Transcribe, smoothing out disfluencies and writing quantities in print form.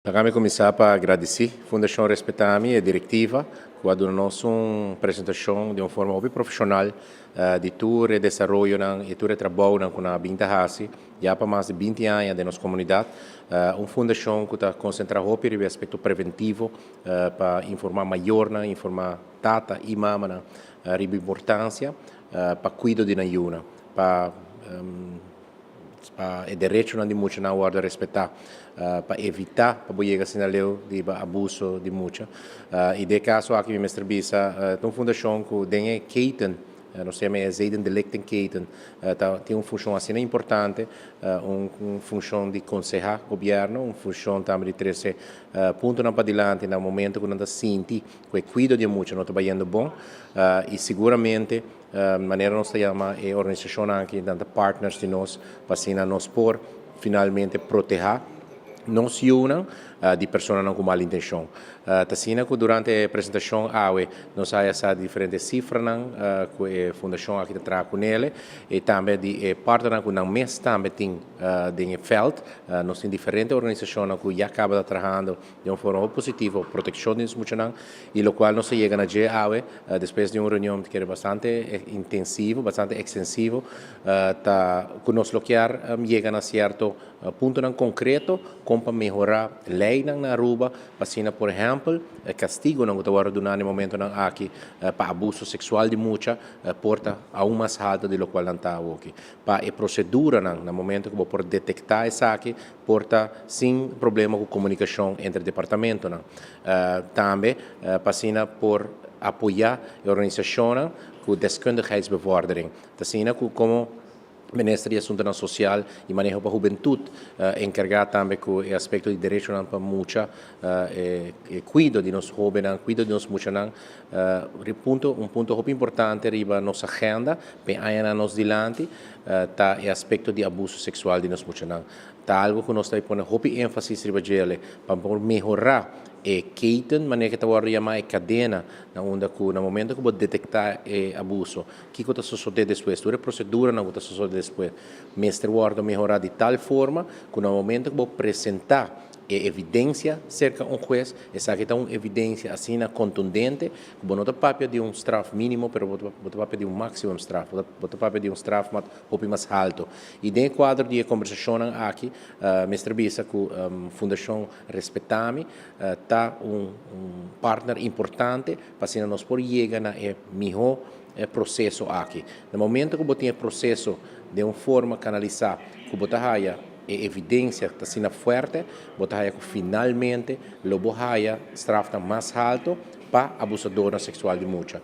Kami começar para agradecer a Fundação Respetami e a diretiva quando nós uma apresentação de uma forma bem profissional de todo o desenvolvimento e todo o trabalho com a Binta Hasi já para mais de 20 anos da nossa comunidade, uma fundação que está concentrada no aspecto preventivo para informar maior, informar tata e mama a importância para cuidar de nayuna, para o direito de muitos na hora de respeitar para evitar para chegar sinal de abuso de muitos e de caso aqui me mestre bisa uma fundação que tem Keiten nós chamamos Zeden de Lichten Keiten tem uma função assim importante uma função de aconselhar o governo uma função também de trazer ponto para adiante no momento que nós sente que cuida de muitos não está indo bom e seguramente maneira nós chama é organização aqui tanto partners de nós para assim nós por finalmente proteger não se unam de pessoas com má intenção. Tassina que durante a apresentação nós há diferentes cifras que a fundação aqui traz com ele e também de partner que não mês também tem de feld nós temos diferentes organizações que já acabam trabalhando de uma forma positiva proteção dos muitos e o qual nós chegamos a dia depois de uma reunião que era bastante intensivo, bastante extensivo, que nós bloquear chegamos a certo ponto concreto como para melhorar a lei na Aruba, para por exemplo, castigo não está agora no momento aqui para abuso sexual de muitos porta a uma mais alta do qual não está aqui. Para a procedura no momento que vou por detectar isso aqui porta sem problema com comunicação entre departamentos. Também para por apoiar a organização com deskundigheidsbevordering. Assim como Ministério de Assuntos Social e Manejo para a Juventude, encarregado também com o aspecto de direitos para muitos, cuida de nós jovens, cuida de nós muitos, um ponto muito importante na nossa agenda, para aí nós dilante, tá o aspecto de abuso sexual de nós muitos. Tá algo que nós estamos pondo muito ênfase para melhorar e Keiten, maneira que está chamar cadena, no momento que vou detectar abuso, que está sucedendo depois, toda a procedura não está sucedendo depois, mestre guarda melhorar de tal forma que no momento que vou apresentar evidência cerca de juez, essa que está uma evidência assim contundente, que não está papel de straff mínimo, mas está papel de máximo straff, está papel de straff mais alto. E dentro do quadro de conversação aqui, mestre Bisa, com a Fundação Respetami, está partner importante para que nós podemos chegar no melhor processo aqui. No momento que você tem processo de uma forma canalizada, que você evidência que está forte, botar que finalmente o bohaya strafa mais alto para abusador sexual de muitos.